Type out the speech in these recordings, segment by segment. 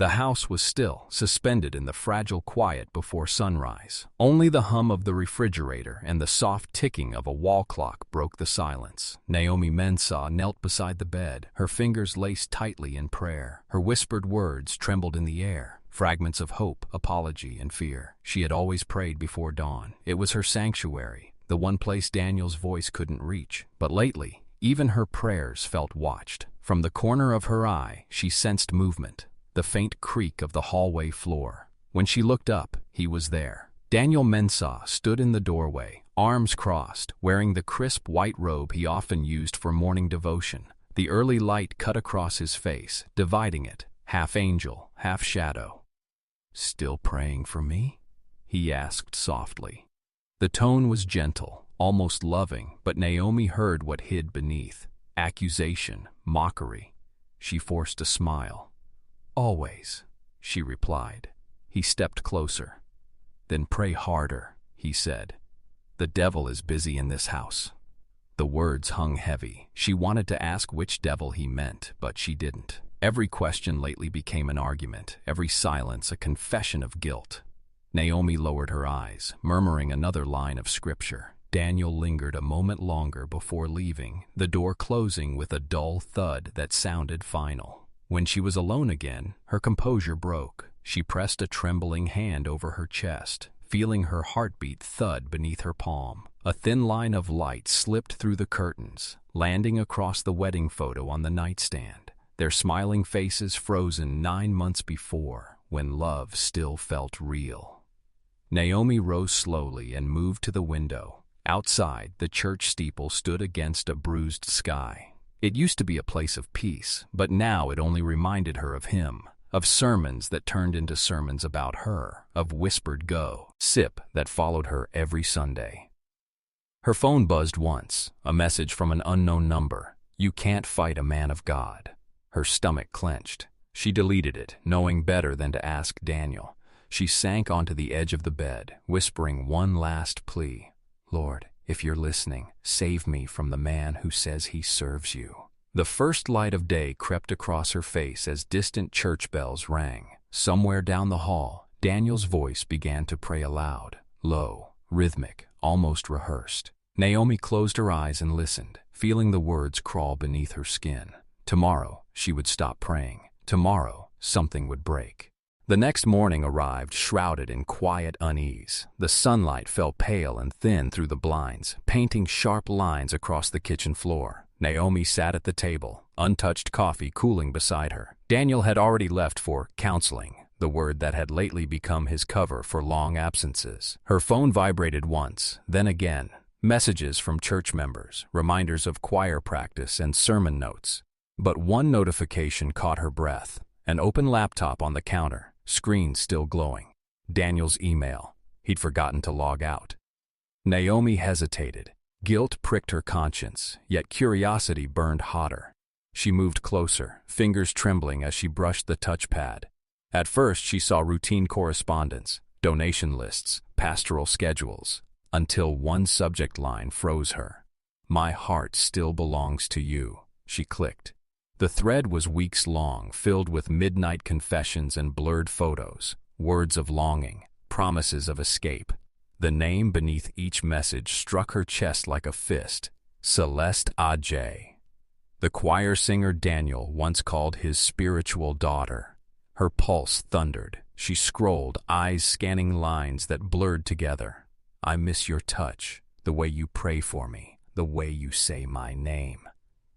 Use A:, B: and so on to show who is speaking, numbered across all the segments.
A: The house was still, suspended in the fragile quiet before sunrise. Only the hum of the refrigerator and the soft ticking of a wall clock broke the silence. Naomi Mensah knelt beside the bed, her fingers laced tightly in prayer. Her whispered words trembled in the air, fragments of hope, apology, and fear. She had always prayed before dawn. It was her sanctuary, the one place Daniel's voice couldn't reach. But lately, even her prayers felt watched. From the corner of her eye, she sensed movement, the faint creak of the hallway floor. When she looked up, he was there. Daniel Mensah stood in the doorway, arms crossed, wearing the crisp white robe he often used for morning devotion. The early light cut across his face, dividing it, half angel, half shadow. "Still praying for me?" he asked softly. The tone was gentle, almost loving, but Naomi heard what hid beneath. Accusation, mockery. She forced a smile. "Always," she replied. He stepped closer. "Then pray harder," he said. "The devil is busy in this house." The words hung heavy. She wanted to ask which devil he meant, but she didn't. Every question lately became an argument, every silence a confession of guilt. Naomi lowered her eyes, murmuring another line of scripture. Daniel lingered a moment longer before leaving, the door closing with a dull thud that sounded final. When she was alone again, her composure broke. She pressed a trembling hand over her chest, feeling her heartbeat thud beneath her palm. A thin line of light slipped through the curtains, landing across the wedding photo on the nightstand, their smiling faces frozen 9 months before, when love still felt real. Naomi rose slowly and moved to the window. Outside, the church steeple stood against a bruised sky. It used to be a place of peace, but now it only reminded her of him, of sermons that turned into sermons about her, of whispered go, sip that followed her every Sunday. Her phone buzzed once, a message from an unknown number. "You can't fight a man of God." Her stomach clenched. She deleted it, knowing better than to ask Daniel. She sank onto the edge of the bed, whispering one last plea. "Lord, if you're listening, save me from the man who says he serves you." The first light of day crept across her face as distant church bells rang. Somewhere down the hall, Daniel's voice began to pray aloud, low, rhythmic, almost rehearsed. Naomi closed her eyes and listened, feeling the words crawl beneath her skin. Tomorrow, she would stop praying. Tomorrow, something would break. The next morning arrived shrouded in quiet unease. The sunlight fell pale and thin through the blinds, painting sharp lines across the kitchen floor. Naomi sat at the table, untouched coffee cooling beside her. Daniel had already left for counseling, the word that had lately become his cover for long absences. Her phone vibrated once, then again. Messages from church members, reminders of choir practice and sermon notes. But one notification caught her breath. An open laptop on the counter, screen still glowing. Daniel's email. He'd forgotten to log out. Naomi hesitated. Guilt pricked her conscience, yet curiosity burned hotter. She moved closer, fingers trembling as she brushed the touchpad. At first, she saw routine correspondence, donation lists, pastoral schedules, until one subject line froze her. "My heart still belongs to you," she clicked. The thread was weeks long, filled with midnight confessions and blurred photos, words of longing, promises of escape. The name beneath each message struck her chest like a fist. Celeste Ajay. The choir singer Daniel once called his spiritual daughter. Her pulse thundered. She scrolled, eyes scanning lines that blurred together. "I miss your touch, the way you pray for me, the way you say my name."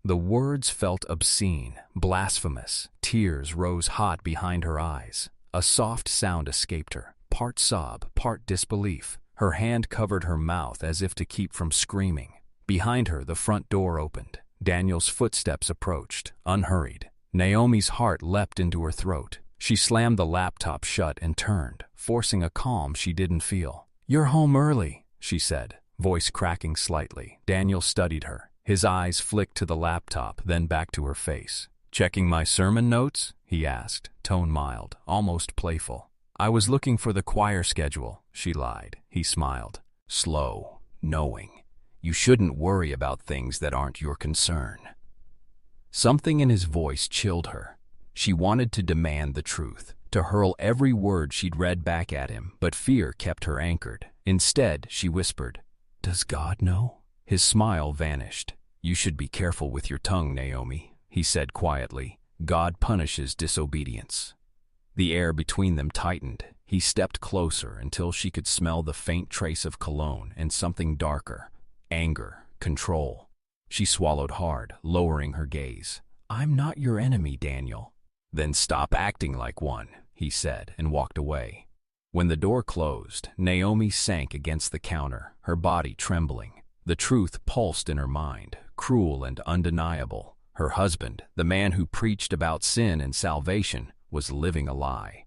A: The words felt obscene, blasphemous. Tears rose hot behind her eyes. A soft sound escaped her, part sob, part disbelief. Her hand covered her mouth as if to keep from screaming. Behind her, the front door opened. Daniel's footsteps approached, unhurried. Naomi's heart leapt into her throat. She slammed the laptop shut and turned, forcing a calm she didn't feel. "You're home early," she said, voice cracking slightly. Daniel studied her. His eyes flicked to the laptop, then back to her face. "Checking my sermon notes?" he asked, tone mild, almost playful. "I was looking for the choir schedule," she lied. He smiled. Slow, knowing. "You shouldn't worry about things that aren't your concern." Something in his voice chilled her. She wanted to demand the truth, to hurl every word she'd read back at him, but fear kept her anchored. Instead, she whispered, "Does God know?" His smile vanished. "You should be careful with your tongue, Naomi," he said quietly. "God punishes disobedience." The air between them tightened. He stepped closer until she could smell the faint trace of cologne and something darker: anger, control. She swallowed hard, lowering her gaze. "I'm not your enemy, Daniel." "Then stop acting like one," he said, and walked away. When the door closed, Naomi sank against the counter, her body trembling. The truth pulsed in her mind, cruel and undeniable. Her husband, the man who preached about sin and salvation, was living a lie.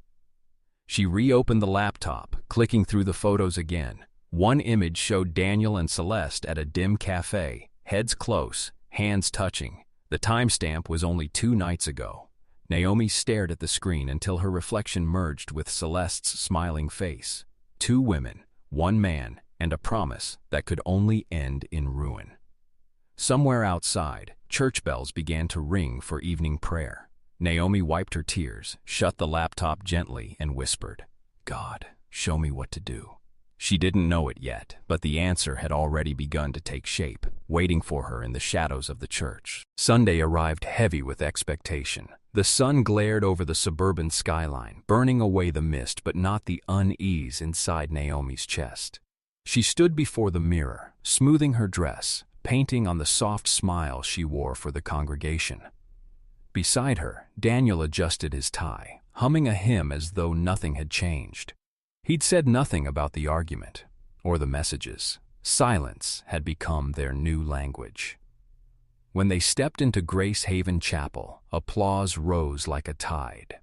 A: She reopened the laptop, clicking through the photos again. One image showed Daniel and Celeste at a dim cafe, heads close, hands touching. The timestamp was only 2 nights ago. Naomi stared at the screen until her reflection merged with Celeste's smiling face. 2 women, 1 man, and a promise that could only end in ruin. Somewhere outside, church bells began to ring for evening prayer. Naomi wiped her tears, shut the laptop gently, and whispered, "God, show me what to do." She didn't know it yet, but the answer had already begun to take shape, waiting for her in the shadows of the church. Sunday arrived heavy with expectation. The sun glared over the suburban skyline, burning away the mist but not the unease inside Naomi's chest. She stood before the mirror, smoothing her dress, painting on the soft smile she wore for the congregation. Beside her, Daniel adjusted his tie, humming a hymn as though nothing had changed. He'd said nothing about the argument or the messages. Silence had become their new language. When they stepped into Grace Haven Chapel, applause rose like a tide.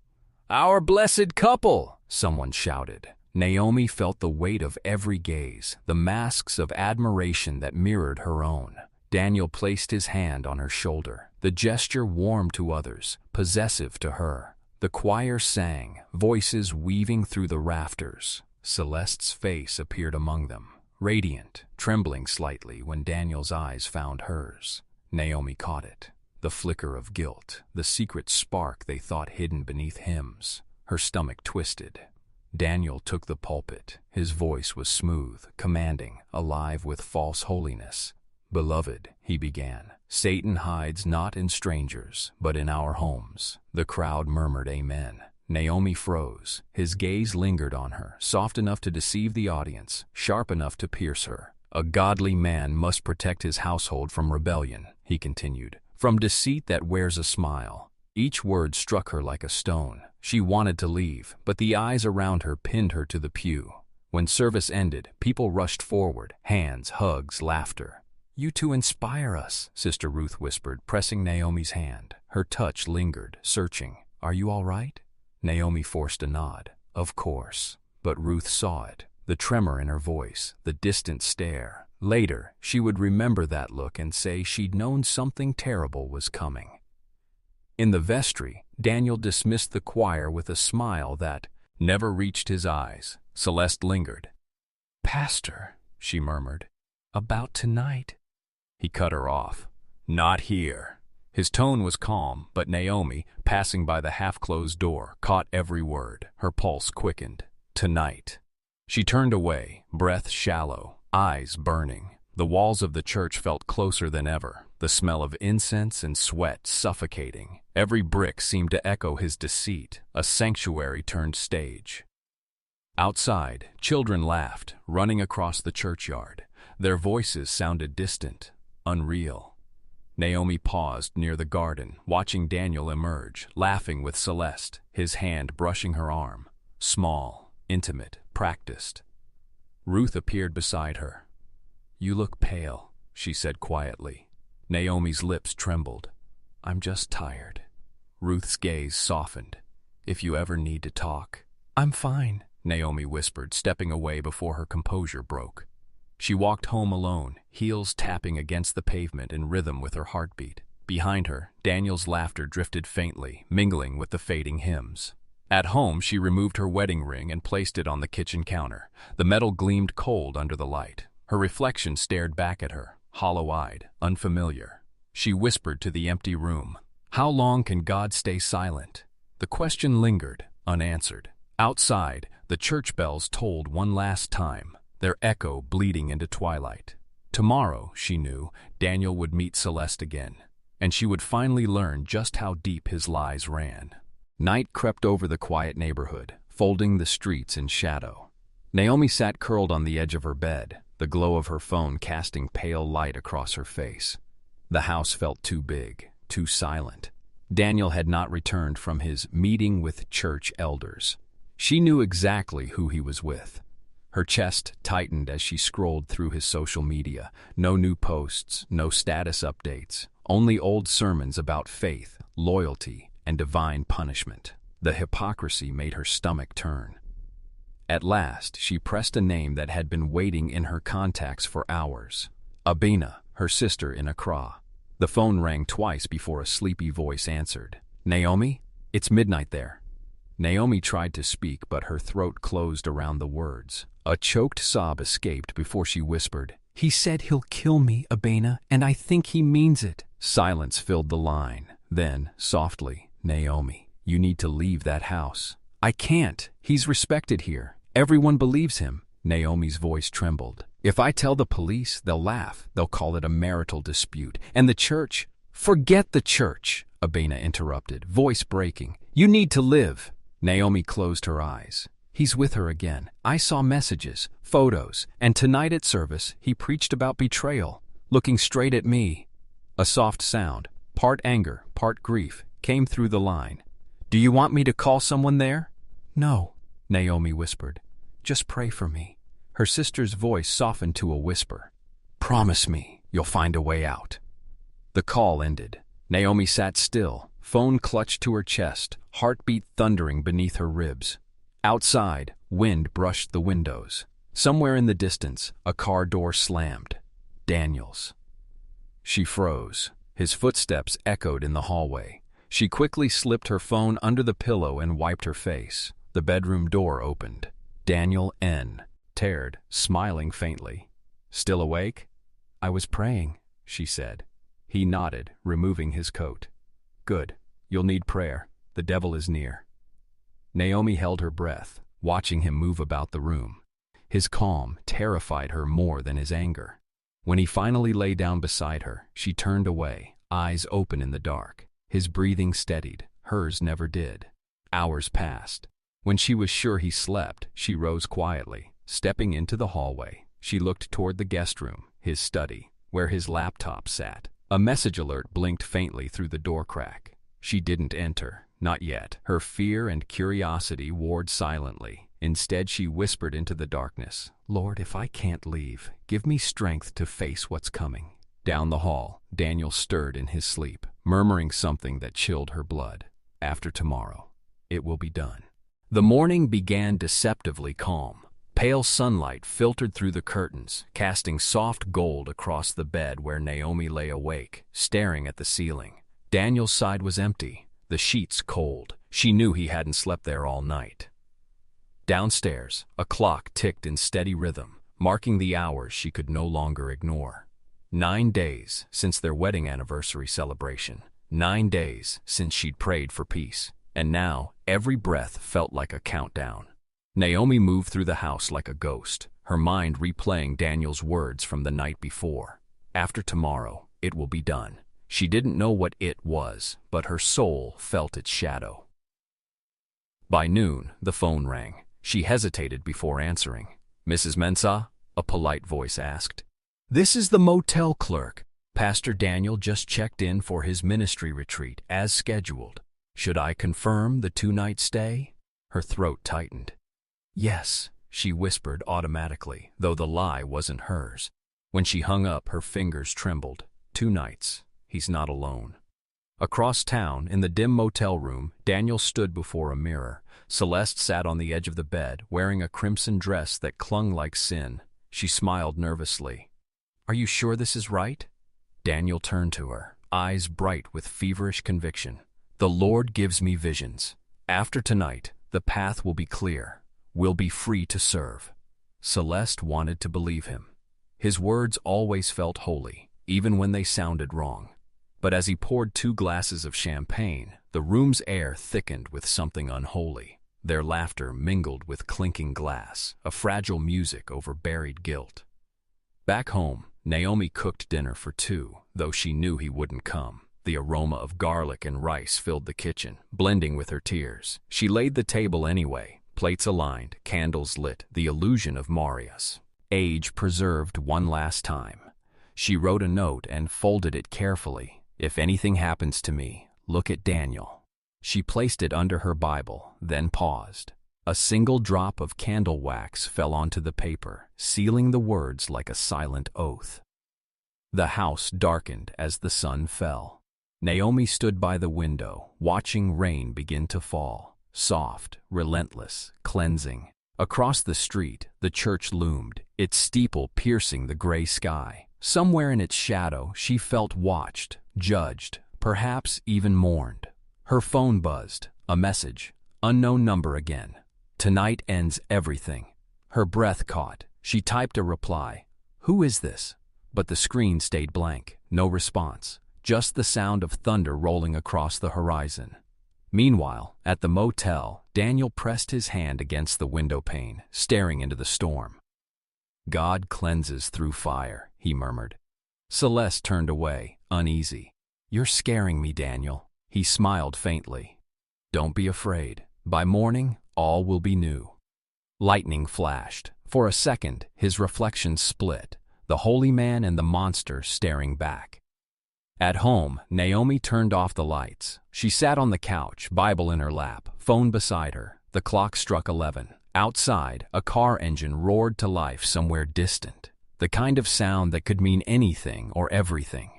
A: "Our blessed couple!" someone shouted. Naomi felt the weight of every gaze, the masks of admiration that mirrored her own. Daniel placed his hand on her shoulder, the gesture warm to others, possessive to her. The choir sang, voices weaving through the rafters. Celeste's face appeared among them, radiant, trembling slightly when Daniel's eyes found hers. Naomi caught it, the flicker of guilt, the secret spark they thought hidden beneath hymns. Her stomach twisted. Daniel took the pulpit. His voice was smooth, commanding, alive with false holiness. "Beloved," he began, "Satan hides not in strangers, but in our homes." The crowd murmured amen. Naomi froze. His gaze lingered on her, soft enough to deceive the audience, sharp enough to pierce her. "A godly man must protect his household from rebellion," he continued, "from deceit that wears a smile." Each word struck her like a stone. She wanted to leave, but the eyes around her pinned her to the pew. When service ended, people rushed forward, hands, hugs, laughter. "You two inspire us," Sister Ruth whispered, pressing Naomi's hand. Her touch lingered, searching. "Are you all right?" Naomi forced a nod. "Of course." But Ruth saw it, the tremor in her voice, the distant stare. Later, she would remember that look and say she'd known something terrible was coming. In the vestry, Daniel dismissed the choir with a smile that never reached his eyes. Celeste lingered. "Pastor," she murmured, "about tonight." He cut her off. "Not here." His tone was calm, but Naomi, passing by the half-closed door, caught every word. Her pulse quickened. "Tonight." She turned away, breath shallow, eyes burning. The walls of the church felt closer than ever, the smell of incense and sweat suffocating. Every brick seemed to echo his deceit, a sanctuary turned stage. Outside, children laughed, running across the churchyard. Their voices sounded distant, unreal. Naomi paused near the garden, watching Daniel emerge, laughing with Celeste, his hand brushing her arm. Small, intimate, practiced. Ruth appeared beside her. "You look pale," she said quietly. Naomi's lips trembled. "I'm just tired." Ruth's gaze softened. "If you ever need to talk." "I'm fine," Naomi whispered, stepping away before her composure broke. She walked home alone, heels tapping against the pavement in rhythm with her heartbeat. Behind her, Daniel's laughter drifted faintly, mingling with the fading hymns. At home, she removed her wedding ring and placed it on the kitchen counter. The metal gleamed cold under the light. Her reflection stared back at her, hollow-eyed, unfamiliar. She whispered to the empty room, "How long can God stay silent?" The question lingered, unanswered. Outside, the church bells tolled one last time, their echo bleeding into twilight. Tomorrow, she knew, Daniel would meet Celeste again, and she would finally learn just how deep his lies ran. Night crept over the quiet neighborhood, folding the streets in shadow. Naomi sat curled on the edge of her bed, the glow of her phone casting pale light across her face. The house felt too big, too silent. Daniel had not returned from his meeting with church elders. She knew exactly who he was with. Her chest tightened as she scrolled through his social media. No new posts, no status updates, only old sermons about faith, loyalty, and divine punishment. The hypocrisy made her stomach turn. At last, she pressed a name that had been waiting in her contacts for hours. Abena, her sister in Accra. The phone rang twice before a sleepy voice answered. "Naomi? It's midnight there." Naomi tried to speak, but her throat closed around the words. A choked sob escaped before she whispered, "He said he'll kill me, Abena, and I think he means it." Silence filled the line. Then, softly, "Naomi, you need to leave that house." "I can't. He's respected here. Everyone believes him." Naomi's voice trembled. "If I tell the police, they'll laugh. They'll call it a marital dispute. And the church—" "Forget the church," Abena interrupted, voice breaking. "You need to live." Naomi closed her eyes. "He's with her again. I saw messages, photos, and tonight at service, he preached about betrayal, looking straight at me." A soft sound, part anger, part grief, came through the line. "Do you want me to call someone there?" "No," Naomi whispered. "Just pray for me." Her sister's voice softened to a whisper. "Promise me you'll find a way out." The call ended. Naomi sat still, phone clutched to her chest, heartbeat thundering beneath her ribs. Outside, wind brushed the windows. Somewhere in the distance, a car door slammed. Daniel's. She froze. His footsteps echoed in the hallway. She quickly slipped her phone under the pillow and wiped her face. The bedroom door opened. Daniel N. Tared, smiling faintly. "Still awake?" "I was praying," she said. He nodded, removing his coat. "Good. You'll need prayer. The devil is near." Naomi held her breath, watching him move about the room. His calm terrified her more than his anger. When he finally lay down beside her, she turned away, eyes open in the dark. His breathing steadied. Hers never did. Hours passed. When she was sure he slept, she rose quietly. Stepping into the hallway, she looked toward the guest room, his study, where his laptop sat. A message alert blinked faintly through the door crack. She didn't enter, not yet. Her fear and curiosity warred silently. Instead, she whispered into the darkness, "Lord, if I can't leave, give me strength to face what's coming." Down the hall, Daniel stirred in his sleep, murmuring something that chilled her blood. "After tomorrow, it will be done." The morning began deceptively calm. Pale sunlight filtered through the curtains, casting soft gold across the bed where Naomi lay awake, staring at the ceiling. Daniel's side was empty, the sheets cold. She knew he hadn't slept there all night. Downstairs, a clock ticked in steady rhythm, marking the hours she could no longer ignore. 9 days since their wedding anniversary celebration. 9 days since she'd prayed for peace. And now, every breath felt like a countdown. Naomi moved through the house like a ghost, her mind replaying Daniel's words from the night before. After tomorrow, it will be done. She didn't know what it was, but her soul felt its shadow. By noon, the phone rang. She hesitated before answering. "Mrs. Mensah?" a polite voice asked. "This is the motel clerk. Pastor Daniel just checked in for his ministry retreat, as scheduled. Should I confirm the 2-night stay?" Her throat tightened. "Yes," she whispered automatically, though the lie wasn't hers. When she hung up, her fingers trembled. 2 nights. He's not alone. Across town, in the dim motel room, Daniel stood before a mirror. Celeste sat on the edge of the bed, wearing a crimson dress that clung like sin. She smiled nervously. "Are you sure this is right?" Daniel turned to her, eyes bright with feverish conviction. "The Lord gives me visions. After tonight, the path will be clear. We'll be free to serve." Celeste wanted to believe him. His words always felt holy, even when they sounded wrong. But as he poured 2 glasses of champagne, the room's air thickened with something unholy. Their laughter mingled with clinking glass, a fragile music over buried guilt. Back home, Naomi cooked dinner for 2, though she knew he wouldn't come. The aroma of garlic and rice filled the kitchen, blending with her tears. She laid the table anyway, plates aligned, candles lit, the illusion of Marius. Age preserved one last time. She wrote a note and folded it carefully. If anything happens to me, look at Daniel. She placed it under her Bible, then paused. A single drop of candle wax fell onto the paper, sealing the words like a silent oath. The house darkened as the sun fell. Naomi stood by the window, watching rain begin to fall. Soft, relentless, cleansing. Across the street, the church loomed, its steeple piercing the gray sky. Somewhere in its shadow, she felt watched, judged, perhaps even mourned. Her phone buzzed. A message. Unknown number again. Tonight ends everything. Her breath caught. She typed a reply. Who is this? But the screen stayed blank. No response. Just the sound of thunder rolling across the horizon. Meanwhile, at the motel, Daniel pressed his hand against the window pane, staring into the storm. God cleanses through fire, he murmured. Celeste turned away, uneasy. You're scaring me, Daniel. He smiled faintly. Don't be afraid. By morning, all will be new. Lightning flashed. For a second, his reflection split, the holy man and the monster staring back. At home, Naomi turned off the lights. She sat on the couch, Bible in her lap, phone beside her. The clock struck 11. Outside, a car engine roared to life somewhere distant, the kind of sound that could mean anything or everything.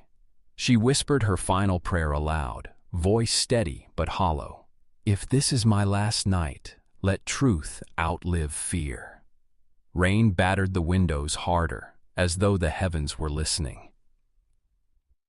A: She whispered her final prayer aloud, voice steady but hollow. If this is my last night, let truth outlive fear. Rain battered the windows harder, as though the heavens were listening.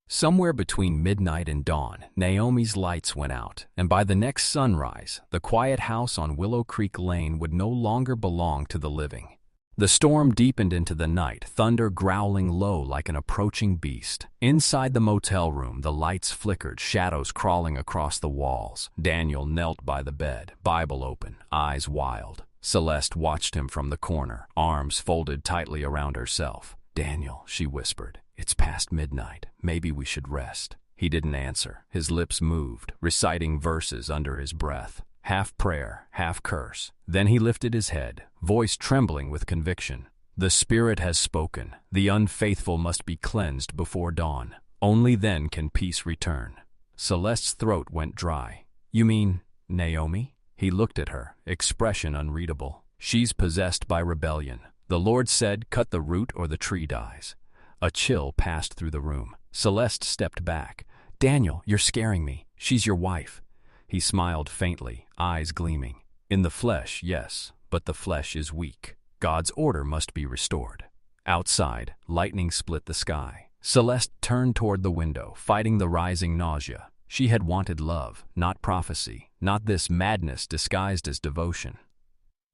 A: Somewhere between midnight and dawn, Naomi's lights went out, and by the next sunrise, the quiet house on Willow Creek Lane would no longer belong to the living. The storm deepened into the night, thunder growling low like an approaching beast. Inside the motel room, the lights flickered, shadows crawling across the walls. Daniel knelt by the bed, Bible open, eyes wild. Celeste watched him from the corner, arms folded tightly around herself. Daniel, she whispered, it's past midnight. Maybe we should rest. He didn't answer. His lips moved, reciting verses under his breath. Half prayer, half curse. Then he lifted his head, voice trembling with conviction. The Spirit has spoken. The unfaithful must be cleansed before dawn. Only then can peace return. Celeste's throat went dry. You mean, Naomi? He looked at her, expression unreadable. She's possessed by rebellion. The Lord said, cut the root or the tree dies. A chill passed through the room. Celeste stepped back. Daniel, you're scaring me. She's your wife. He smiled faintly, eyes gleaming. In the flesh, yes, but the flesh is weak. God's order must be restored. Outside, lightning split the sky. Celeste turned toward the window, fighting the rising nausea. She had wanted love, not prophecy, not this madness disguised as devotion.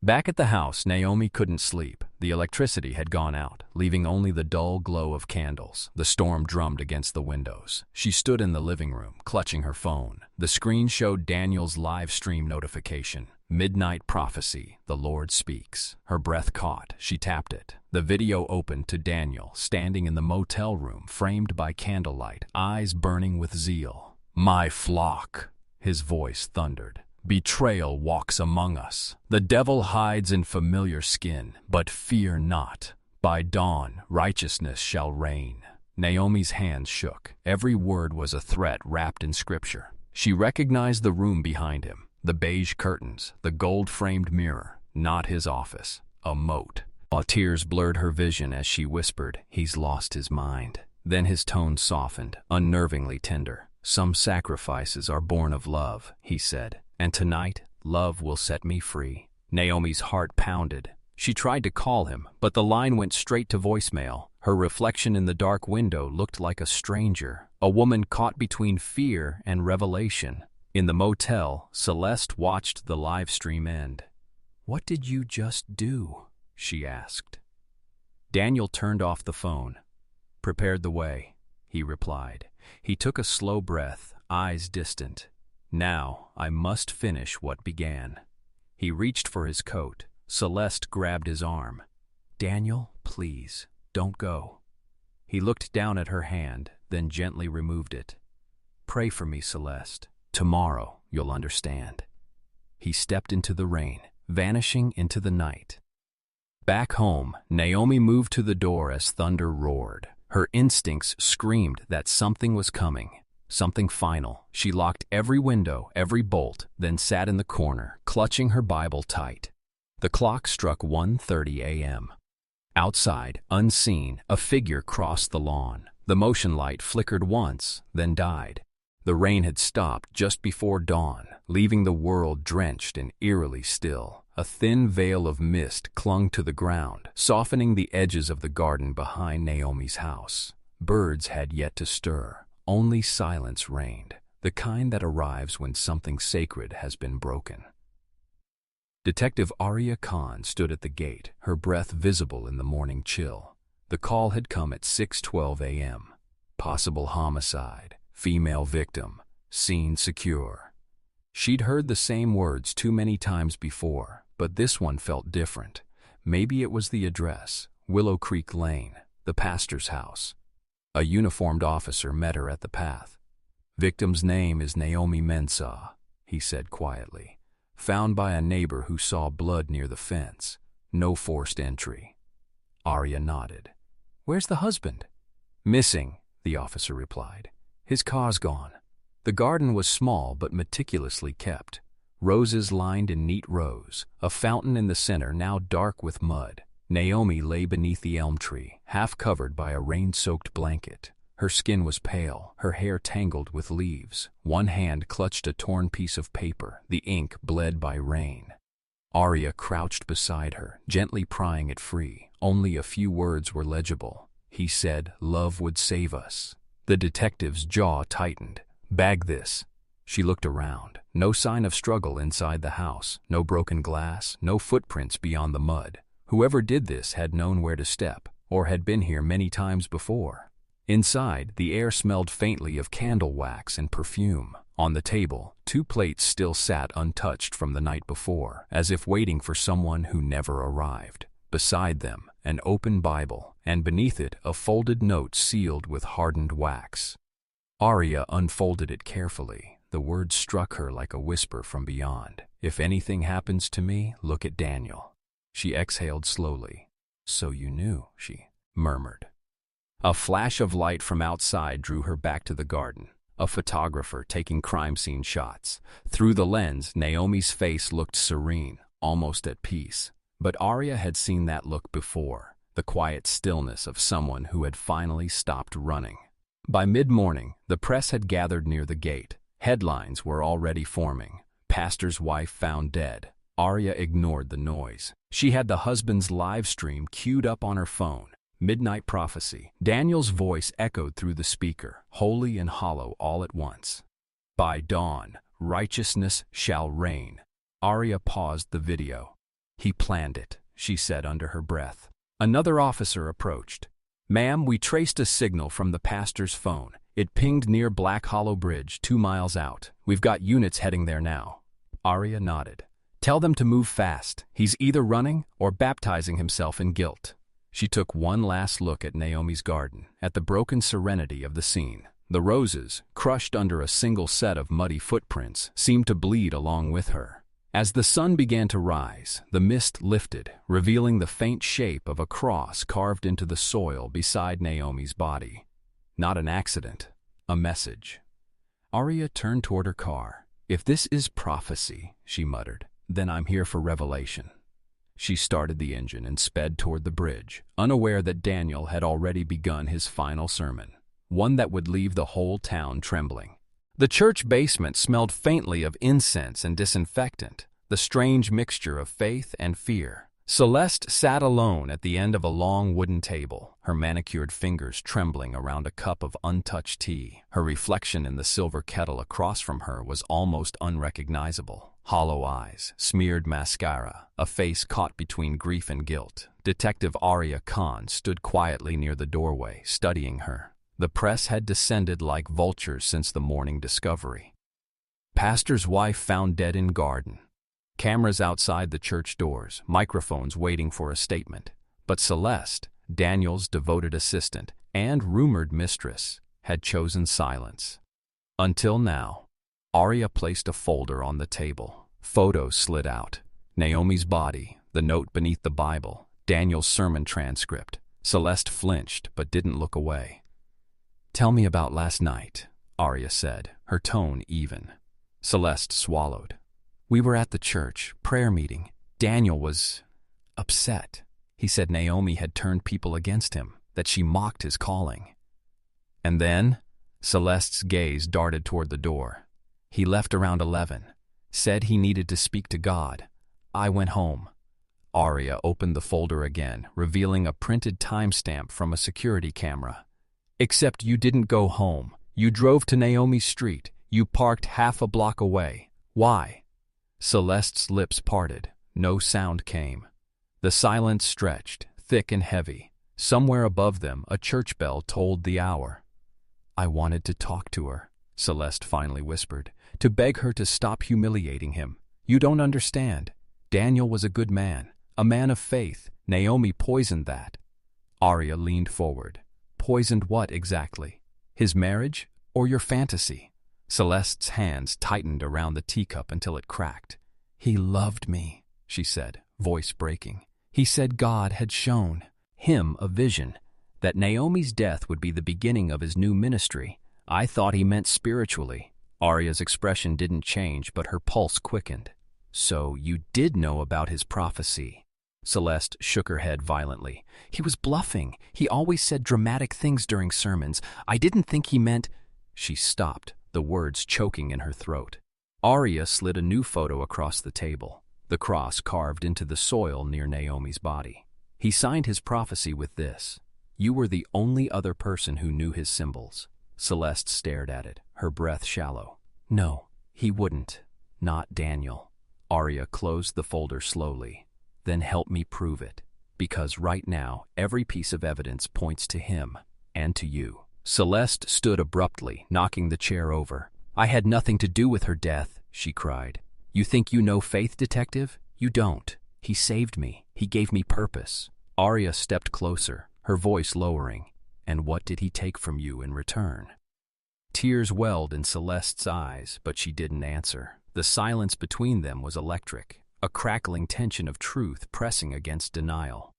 A: Back at the house, Naomi couldn't sleep. The electricity had gone out, leaving only the dull glow of candles. The storm drummed against the windows. She stood in the living room, clutching her phone. The screen showed Daniel's live stream notification. Midnight prophecy, the Lord speaks. Her breath caught. She tapped it. The video opened to Daniel, standing in the motel room, framed by candlelight, eyes burning with zeal. My flock, his voice thundered. Betrayal walks among us. The devil hides in familiar skin, but fear not. By dawn, righteousness shall reign. Naomi's hands shook. Every word was a threat wrapped in scripture. She recognized the room behind him, the beige curtains, the gold-framed mirror. Not his office, a moat. While tears blurred her vision as she whispered, he's lost his mind. Then his tone softened, unnervingly tender. Some sacrifices are born of love, he said. And tonight, love will set me free. Naomi's heart pounded. She tried to call him, but the line went straight to voicemail. Her reflection in the dark window looked like a stranger, a woman caught between fear and revelation. In the motel, Celeste watched the live stream end. What did you just do? She asked. Daniel turned off the phone. Prepared the way, he replied. He took a slow breath, eyes distant. Now, I must finish what began. He reached for his coat. Celeste grabbed his arm. Daniel, please, don't go. He looked down at her hand, then gently removed it. Pray for me, Celeste. Tomorrow, you'll understand. He stepped into the rain, vanishing into the night. Back home, Naomi moved to the door as thunder roared. Her instincts screamed that something was coming, something final. She locked every window, every bolt, then sat in the corner, clutching her Bible tight. The clock struck 1:30 a.m. Outside, unseen, a figure crossed the lawn. The motion light flickered once, then died. The rain had stopped just before dawn, leaving the world drenched and eerily still. A thin veil of mist clung to the ground, softening the edges of the garden behind Naomi's house. Birds had yet to stir. Only silence reigned, the kind that arrives when something sacred has been broken. Detective Arya Khan stood at the gate, her breath visible in the morning chill. The call had come at 6:12 a.m. Possible homicide, female victim, scene secure. She'd heard the same words too many times before, but this one felt different. Maybe it was the address, Willow Creek Lane, the pastor's house. A uniformed officer met her at the path. Victim's name is Naomi Mensah, he said quietly. Found by a neighbor who saw blood near the fence. No forced entry. Arya nodded. Where's the husband? Missing, the officer replied. His car's gone. The garden was small but meticulously kept. Roses lined in neat rows, a fountain in the center now dark with mud. Naomi lay beneath the elm tree, half covered by a rain-soaked blanket. Her skin was pale, her hair tangled with leaves. One hand clutched a torn piece of paper, the ink bled by rain. Arya crouched beside her, gently prying it free. Only a few words were legible. He said, "Love would save us." The detective's jaw tightened. "Bag this." She looked around. No sign of struggle inside the house, no broken glass, no footprints beyond the mud. Whoever did this had known where to step, or had been here many times before. Inside, the air smelled faintly of candle wax and perfume. On the table, 2 plates still sat untouched from the night before, as if waiting for someone who never arrived. Beside them, an open Bible, and beneath it a folded note sealed with hardened wax. Arya unfolded it carefully. The words struck her like a whisper from beyond. "If anything happens to me, look at Daniel." She exhaled slowly. "So you knew," she murmured. A flash of light from outside drew her back to the garden. A photographer taking crime scene shots. Through the lens, Naomi's face looked serene, almost at peace. But Arya had seen that look before, the quiet stillness of someone who had finally stopped running. By mid-morning, the press had gathered near the gate. Headlines were already forming. Pastor's wife found dead. Arya ignored the noise. She had the husband's live stream queued up on her phone. Midnight prophecy. Daniel's voice echoed through the speaker, holy and hollow all at once. By dawn, righteousness shall reign. Arya paused the video. He planned it, she said under her breath. Another officer approached. "Ma'am, we traced a signal from the pastor's phone. It pinged near Black Hollow Bridge, 2 miles out. We've got units heading there now." Arya nodded. "Tell them to move fast. He's either running or baptizing himself in guilt." She took one last look at Naomi's garden, at the broken serenity of the scene. The roses, crushed under a single set of muddy footprints, seemed to bleed along with her. As the sun began to rise, the mist lifted, revealing the faint shape of a cross carved into the soil beside Naomi's body. Not an accident, a message. Arya turned toward her car. "If this is prophecy," she muttered, "then I'm here for revelation." She started the engine and sped toward the bridge, unaware that Daniel had already begun his final sermon, one that would leave the whole town trembling. The church basement smelled faintly of incense and disinfectant, the strange mixture of faith and fear. Celeste sat alone at the end of a long wooden table, her manicured fingers trembling around a cup of untouched tea. Her reflection in the silver kettle across from her was almost unrecognizable. Hollow eyes, smeared mascara, a face caught between grief and guilt. Detective Arya Khan stood quietly near the doorway, studying her. The press had descended like vultures since the morning discovery. Pastor's wife found dead in garden. Cameras outside the church doors, microphones waiting for a statement. But Celeste, Daniel's devoted assistant and rumored mistress, had chosen silence. Until now. Arya placed a folder on the table. Photos slid out. Naomi's body, the note beneath the Bible, Daniel's sermon transcript. Celeste flinched but didn't look away. "Tell me about last night," Arya said, her tone even. Celeste swallowed. "We were at the church prayer meeting. Daniel was upset. He said Naomi had turned people against him, that she mocked his calling." "And then?" Celeste's gaze darted toward the door. "He left around 11. Said he needed to speak to God. I went home." Arya opened the folder again, revealing a printed timestamp from a security camera. "Except you didn't go home. You drove to Naomi's street. You parked half a block away. Why?" Celeste's lips parted. No sound came. The silence stretched, thick and heavy. Somewhere above them, a church bell tolled the hour. "I wanted to talk to her," Celeste finally whispered, "to beg her to stop humiliating him. You don't understand. Daniel was a good man, a man of faith. Naomi poisoned that." Arya leaned forward. "Poisoned what exactly? His marriage or your fantasy?" Celeste's hands tightened around the teacup until it cracked. "He loved me," she said, voice breaking. "He said God had shown him a vision, that Naomi's death would be the beginning of his new ministry. I thought he meant spiritually." Arya's expression didn't change, but her pulse quickened. "So you did know about his prophecy?" Celeste shook her head violently. "He was bluffing. He always said dramatic things during sermons. I didn't think he meant—" She stopped, the words choking in her throat. Arya slid a new photo across the table, the cross carved into the soil near Naomi's body. "He signed his prophecy with this. You were the only other person who knew his symbols." Celeste stared at it, her breath shallow. "No, he wouldn't. Not Daniel." Arya closed the folder slowly. "Then help me prove it. Because right now, every piece of evidence points to him, and to you." Celeste stood abruptly, knocking the chair over. "I had nothing to do with her death," she cried. "You think you know faith, detective? You don't. He saved me. He gave me purpose." Arya stepped closer, her voice lowering. "And what did he take from you in return?" Tears welled in Celeste's eyes, but she didn't answer. The silence between them was electric, a crackling tension of truth pressing against denial.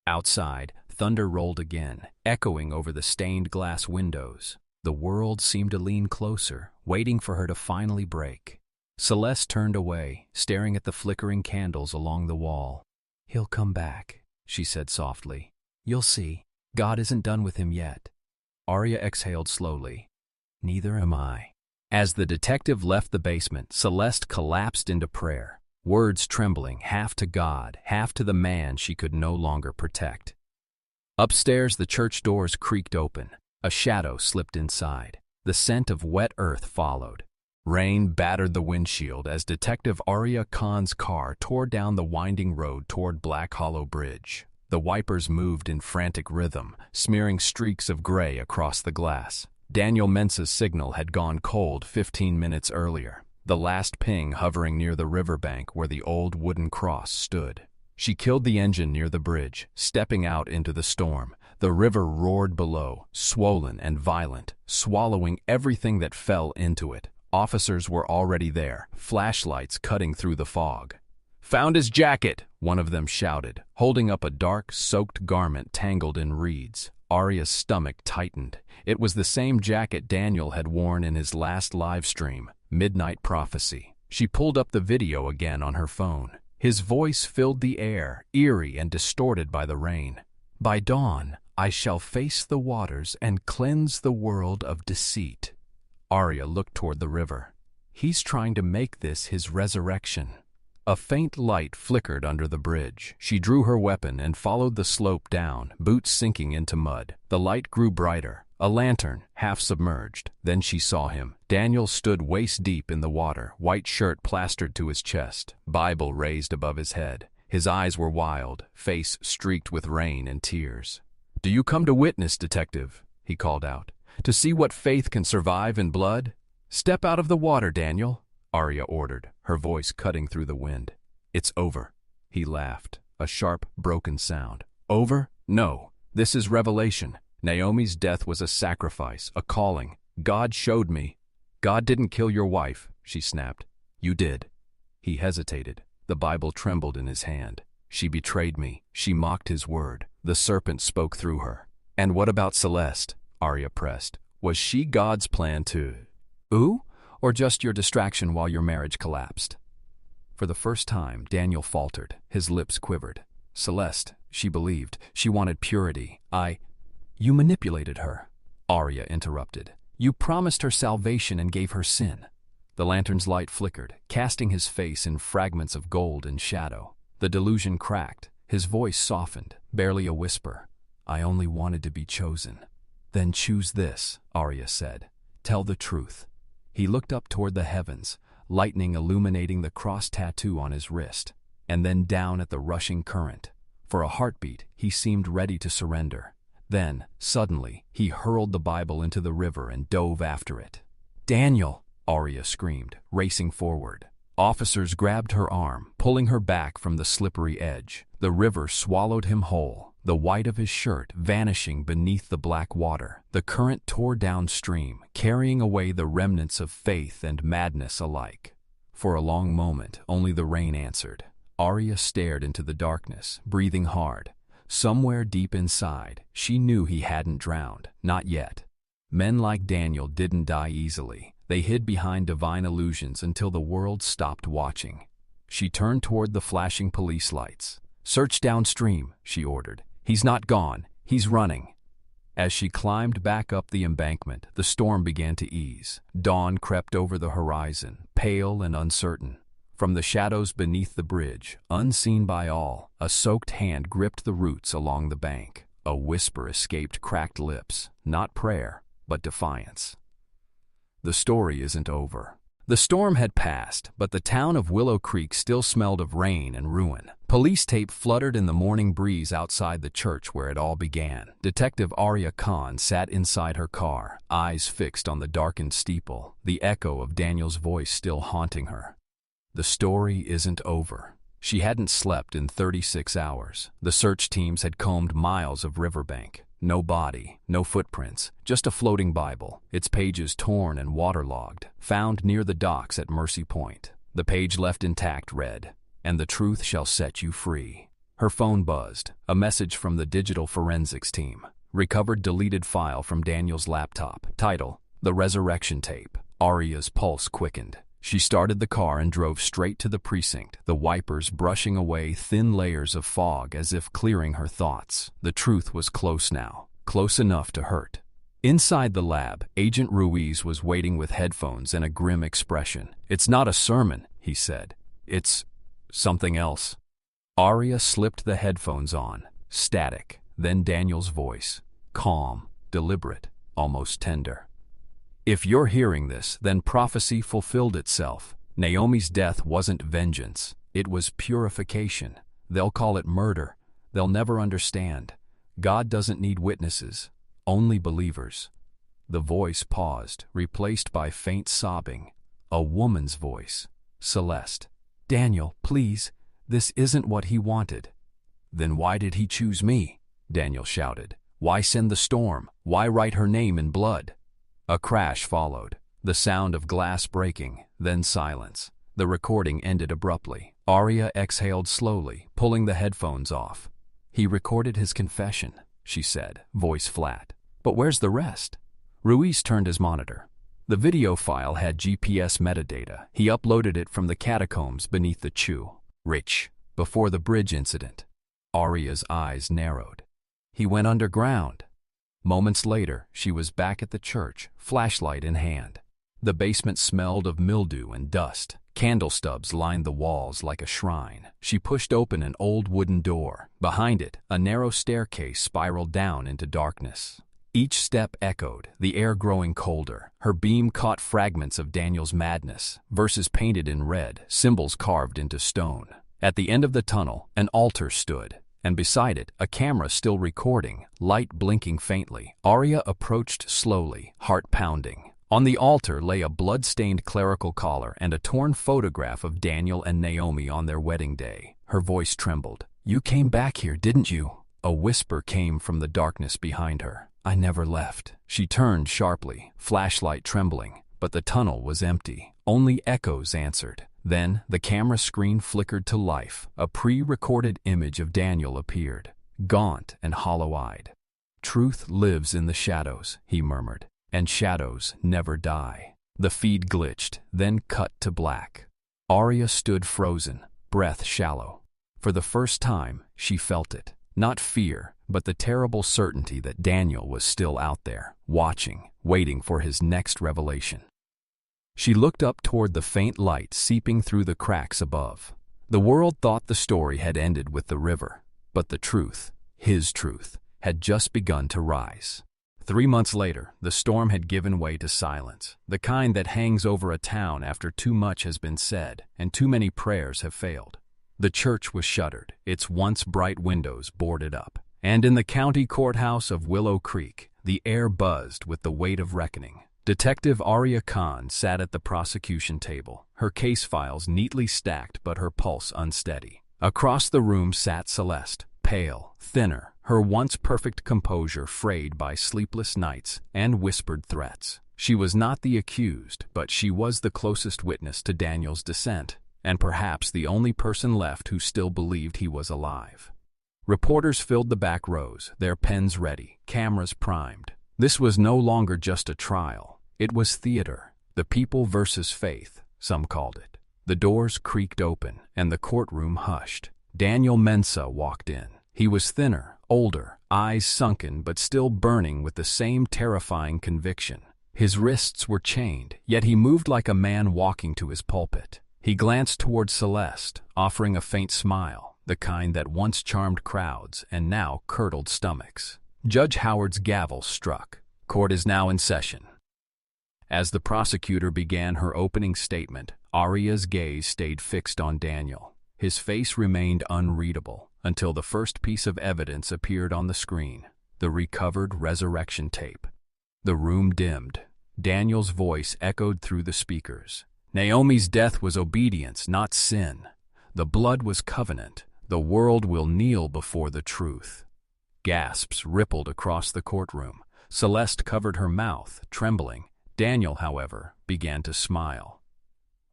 A: Outside, thunder rolled again, echoing over the stained glass windows. The world seemed to lean closer, waiting for her to finally break. Celeste turned away, staring at the flickering candles along the wall. "He'll come back," she said softly. "You'll see. God isn't done with him yet." Arya exhaled slowly. "Neither am I." As the detective left the basement, Celeste collapsed into prayer, words trembling, half to God, half to the man she could no longer protect. Upstairs, the church doors creaked open. A shadow slipped inside. The scent of wet earth followed. Rain battered the windshield as Detective Arya Khan's car tore down the winding road toward Black Hollow Bridge. The wipers moved in frantic rhythm, smearing streaks of gray across the glass. Daniel Mensa's signal had gone cold 15 minutes earlier, the last ping hovering near the riverbank where the old wooden cross stood. She killed the engine near the bridge, stepping out into the storm. The river roared below, swollen and violent, swallowing everything that fell into it. Officers were already there, flashlights cutting through the fog. "Found his jacket," one of them shouted, holding up a dark, soaked garment tangled in reeds. Arya's stomach tightened. It was the same jacket Daniel had worn in his last live stream, Midnight Prophecy. She pulled up the video again on her phone. His voice filled the air, eerie and distorted by the rain. "By dawn, I shall face the waters and cleanse the world of deceit." Arya looked toward the river. He's trying to make this his resurrection. A faint light flickered under the bridge. She drew her weapon and followed the slope down, boots sinking into mud. The light grew brighter. A lantern, half submerged. Then she saw him. Daniel stood waist-deep in the water, white shirt plastered to his chest, Bible raised above his head. His eyes were wild, face streaked with rain and tears. "Do you come to witness, detective?" he called out. To see what faith can survive in blood? Step out of the water, Daniel, Arya ordered, her voice cutting through the wind. It's over. He laughed, a sharp, broken sound. Over? No. This is revelation. Naomi's death was a sacrifice, a calling. God showed me. God didn't kill your wife, she snapped. You did. He hesitated. The Bible trembled in his hand. She betrayed me. She mocked his word. The serpent spoke through her. And what about Celeste? Arya pressed. Was she God's plan to... Ooh? Or just your distraction while your marriage collapsed? For the first time, Daniel faltered. His lips quivered. Celeste, she believed. She wanted purity. You manipulated her, Arya interrupted. You promised her salvation and gave her sin. The lantern's light flickered, casting his face in fragments of gold and shadow. The delusion cracked. His voice softened, barely a whisper. I only wanted to be chosen. Then choose this, Arya said. Tell the truth. He looked up toward the heavens, lightning illuminating the cross tattoo on his wrist, and then down at the rushing current. For a heartbeat, he seemed ready to surrender. Then, suddenly, he hurled the Bible into the river and dove after it. Daniel, Arya screamed, racing forward. Officers grabbed her arm, pulling her back from the slippery edge. The river swallowed him whole, the white of his shirt vanishing beneath the black water. The current tore downstream, carrying away the remnants of faith and madness alike. For a long moment, only the rain answered. Arya stared into the darkness, breathing hard. Somewhere deep inside, she knew he hadn't drowned, not yet. Men like Daniel didn't die easily. They hid behind divine illusions until the world stopped watching. She turned toward the flashing police lights. Search downstream, she ordered. He's not gone. He's running. As she climbed back up the embankment, the storm began to ease. Dawn crept over the horizon, pale and uncertain. From the shadows beneath the bridge, unseen by all, a soaked hand gripped the roots along the bank. A whisper escaped cracked lips, not prayer, but defiance. The story isn't over. The storm had passed, but the town of Willow Creek still smelled of rain and ruin. Police tape fluttered in the morning breeze outside the church where it all began. Detective Arya Khan sat inside her car, eyes fixed on the darkened steeple, the echo of Daniel's voice still haunting her. The story isn't over. She hadn't slept in 36 hours. The search teams had combed miles of riverbank. No body, no footprints, just a floating Bible, its pages torn and waterlogged, found near the docks at Mercy Point. The page left intact read, "And the truth shall set you free." Her phone buzzed, a message from the digital forensics team. Recovered deleted file from Daniel's laptop. Title, "The Resurrection Tape." Arya's pulse quickened. She started the car and drove straight to the precinct, the wipers brushing away thin layers of fog as if clearing her thoughts. The truth was close now, close enough to hurt. Inside the lab, Agent Ruiz was waiting with headphones and a grim expression. "It's not a sermon," he said. "It's something else." Arya slipped the headphones on, static, then Daniel's voice, calm, deliberate, almost tender. "If you're hearing this, then prophecy fulfilled itself. Naomi's death wasn't vengeance. It was purification. They'll call it murder. They'll never understand. God doesn't need witnesses, only believers." The voice paused, replaced by faint sobbing. A woman's voice. Celeste. "Daniel, please, this isn't what he wanted." "Then why did he choose me?" Daniel shouted. "Why send the storm? Why write her name in blood?" A crash followed, the sound of glass breaking, then silence. The recording ended abruptly. Arya exhaled slowly, pulling the headphones off. "He recorded his confession," she said, voice flat. "But where's the rest?" Ruiz turned his monitor. The video file had GPS metadata. He uploaded it from the catacombs beneath the Chew Ridge, before the bridge incident. Arya's eyes narrowed. He went underground. Moments later, she was back at the church, flashlight in hand. The basement smelled of mildew and dust. Candle stubs lined the walls like a shrine. She pushed open an old wooden door. Behind it, a narrow staircase spiraled down into darkness. Each step echoed, the air growing colder. Her beam caught fragments of Daniel's madness, verses painted in red, symbols carved into stone. At the end of the tunnel, an altar stood. and beside it, a camera still recording, light blinking faintly. Arya approached slowly, heart pounding. On the altar lay a blood-stained clerical collar and a torn photograph of Daniel and Naomi on their wedding day. Her voice trembled. "You came back here, didn't you?" A whisper came from the darkness behind her. "I never left." She turned sharply, flashlight trembling, but the tunnel was empty. Only echoes answered. Then, the camera screen flickered to life. A pre-recorded image of Daniel appeared, gaunt and hollow-eyed. "Truth lives in the shadows," he murmured, "and shadows never die." The feed glitched, then cut to black. Arya stood frozen, breath shallow. For the first time, she felt it. Not fear, but the terrible certainty that Daniel was still out there, watching, waiting for his next revelation. She looked up toward the faint light seeping through the cracks above. The world thought the story had ended with the river, but the truth, his truth, had just begun to rise. 3 months later, the storm had given way to silence, the kind that hangs over a town after too much has been said and too many prayers have failed. The church was shuttered, its once bright windows boarded up, and in the county courthouse of Willow Creek, the air buzzed with the weight of reckoning. Detective Arya Khan sat at the prosecution table, her case files neatly stacked but her pulse unsteady. Across the room sat Celeste, pale, thinner, her once perfect composure frayed by sleepless nights and whispered threats. She was not the accused, but she was the closest witness to Daniel's descent, and perhaps the only person left who still believed he was alive. Reporters filled the back rows, their pens ready, cameras primed. This was no longer just a trial. It was theater. The people versus faith, some called it. The doors creaked open, and the courtroom hushed. Daniel Mensah walked in. He was thinner, older, eyes sunken but still burning with the same terrifying conviction. His wrists were chained, yet he moved like a man walking to his pulpit. He glanced toward Celeste, offering a faint smile, the kind that once charmed crowds and now curdled stomachs. Judge Howard's gavel struck. Court is now in session. As the prosecutor began her opening statement, Arya's gaze stayed fixed on Daniel. His face remained unreadable until the first piece of evidence appeared on the screen, the recovered resurrection tape. The room dimmed. Daniel's voice echoed through the speakers. Naomi's death was obedience, not sin. The blood was covenant. The world will kneel before the truth. Gasps rippled across the courtroom. Celeste covered her mouth, trembling. Daniel, however, began to smile.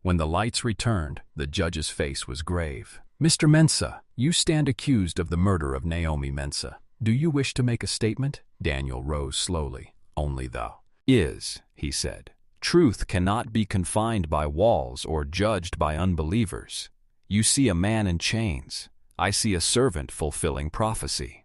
A: When the lights returned, the judge's face was grave. "Mr. Mensah, you stand accused of the murder of Naomi Mensah. Do you wish to make a statement?" Daniel rose slowly. "Only the is," he said. "Truth cannot be confined by walls or judged by unbelievers. You see a man in chains. I see a servant fulfilling prophecy."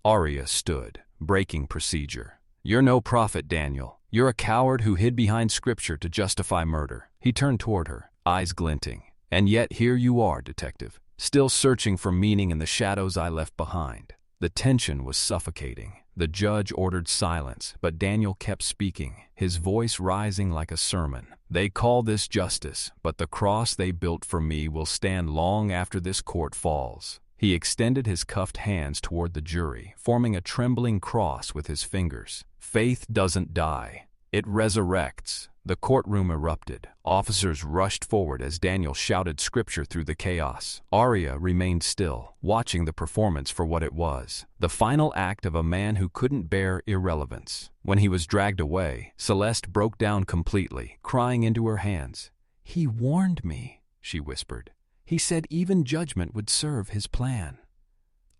A: Arya stood, breaking procedure. "You're no prophet, Daniel. You're a coward who hid behind scripture to justify murder." He turned toward her, eyes glinting. "And yet here you are, detective, still searching for meaning in the shadows I left behind." The tension was suffocating. The judge ordered silence, but Daniel kept speaking, his voice rising like a sermon. "They call this justice, but the cross they built for me will stand long after this court falls." He extended his cuffed hands toward the jury, forming a trembling cross with his fingers. "Faith doesn't die. It resurrects." The courtroom erupted. Officers rushed forward as Daniel shouted scripture through the chaos. Arya remained still, watching the performance for what it was, the final act of a man who couldn't bear irrelevance. When he was dragged away, Celeste broke down completely, crying into her hands. "He warned me," she whispered. "He said even judgment would serve his plan."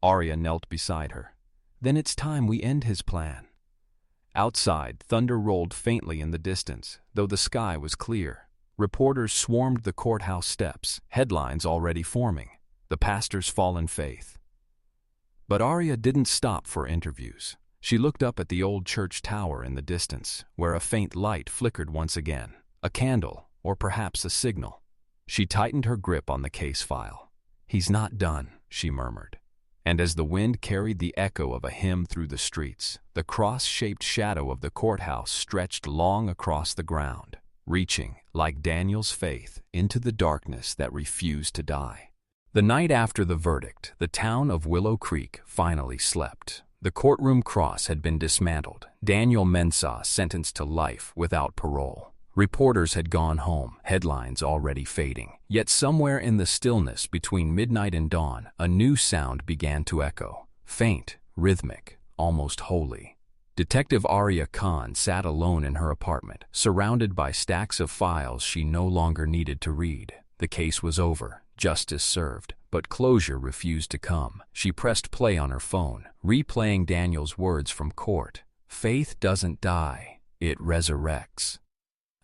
A: Arya knelt beside her. "Then it's time we end his plan." Outside, thunder rolled faintly in the distance, though the sky was clear. Reporters swarmed the courthouse steps, headlines already forming. "The pastor's fallen faith." But Arya didn't stop for interviews. She looked up at the old church tower in the distance, where a faint light flickered once again. A candle, or perhaps a signal. She tightened her grip on the case file. "He's not done," she murmured. And as the wind carried the echo of a hymn through the streets, the cross-shaped shadow of the courthouse stretched long across the ground, reaching, like Daniel's faith, into the darkness that refused to die. The night after the verdict, the town of Willow Creek finally slept. The courtroom cross had been dismantled. Daniel Mensah sentenced to life without parole. Reporters had gone home, headlines already fading. Yet somewhere in the stillness between midnight and dawn, a new sound began to echo. Faint, rhythmic, almost holy. Detective Arya Khan sat alone in her apartment, surrounded by stacks of files she no longer needed to read. The case was over, justice served, but closure refused to come. She pressed play on her phone, replaying Daniel's words from court. Faith doesn't die, it resurrects.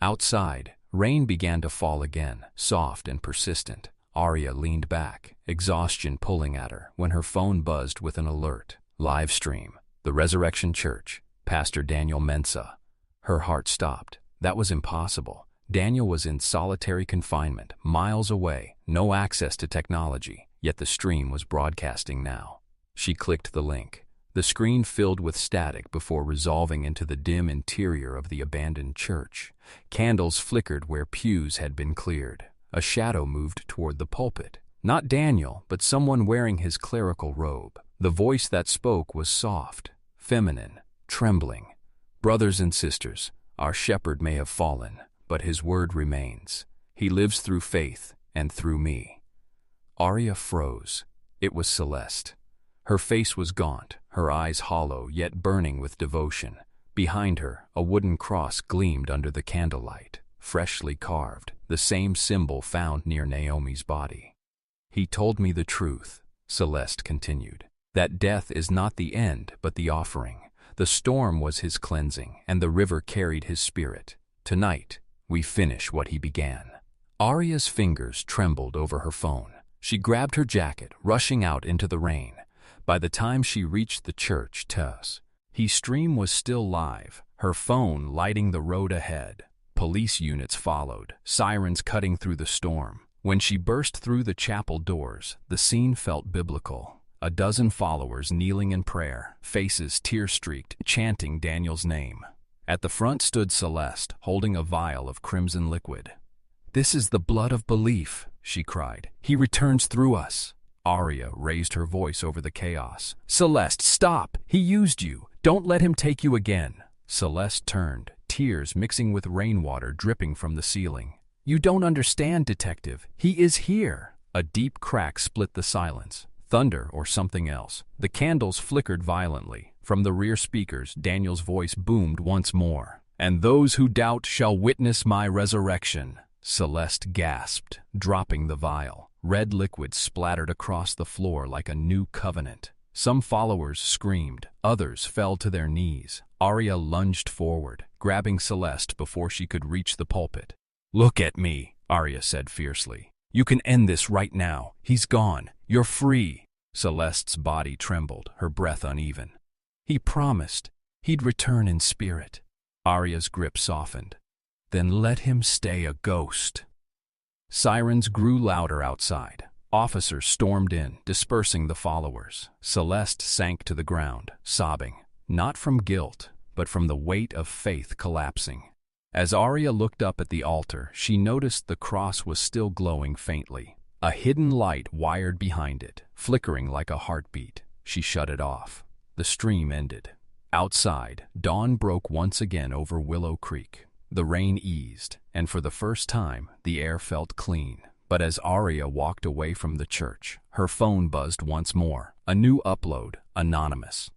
A: Outside, rain began to fall again, soft and persistent. Arya leaned back, exhaustion pulling at her, when her phone buzzed with an alert. Live stream. The Resurrection Church. Pastor Daniel Mensah. Her heart stopped. That was impossible. Daniel was in solitary confinement, miles away, no access to technology, yet the stream was broadcasting now. She clicked the link. The screen filled with static before resolving into the dim interior of the abandoned church. Candles flickered where pews had been cleared. A shadow moved toward the pulpit. Not Daniel, but someone wearing his clerical robe. The voice that spoke was soft, feminine, trembling. Brothers and sisters, our shepherd may have fallen, but his word remains. He lives through faith and through me. Arya froze. It was Celeste. Her face was gaunt, her eyes hollow yet burning with devotion. Behind her, a wooden cross gleamed under the candlelight, freshly carved, the same symbol found near Naomi's body. He told me the truth, Celeste continued, that death is not the end but the offering. The storm was his cleansing, and the river carried his spirit. Tonight, we finish what he began. Arya's fingers trembled over her phone. She grabbed her jacket, rushing out into the rain. By the time she reached the church, his stream was still live, her phone lighting the road ahead. Police units followed, sirens cutting through the storm. When she burst through the chapel doors, the scene felt biblical. A dozen followers kneeling in prayer, faces tear-streaked, chanting Daniel's name. At the front stood Celeste, holding a vial of crimson liquid. "This is the blood of belief," she cried. "He returns through us." Arya raised her voice over the chaos. "Celeste, stop! He used you! Don't let him take you again!" Celeste turned, tears mixing with rainwater dripping from the ceiling. "You don't understand, detective. He is here!" A deep crack split the silence. Thunder or something else. The candles flickered violently. From the rear speakers, Daniel's voice boomed once more. "And those who doubt shall witness my resurrection." Celeste gasped, dropping the vial. Red liquid splattered across the floor like a new covenant. Some followers screamed, others fell to their knees. Arya lunged forward, grabbing Celeste before she could reach the pulpit. "Look at me," Arya said fiercely. "You can end this right now. He's gone. You're free." Celeste's body trembled, her breath uneven. "He promised he'd return in spirit." Arya's grip softened. "Then let him stay a ghost." Sirens grew louder outside. Officers stormed in, dispersing the followers. Celeste sank to the ground, sobbing, not from guilt, but from the weight of faith collapsing. As Arya looked up at the altar, she noticed the cross was still glowing faintly. A hidden light wired behind it, flickering like a heartbeat. She shut it off. The stream ended. Outside, dawn broke once again over Willow Creek. The rain eased, and for the first time, the air felt clean. But as Arya walked away from the church, her phone buzzed once more. A new upload, anonymous.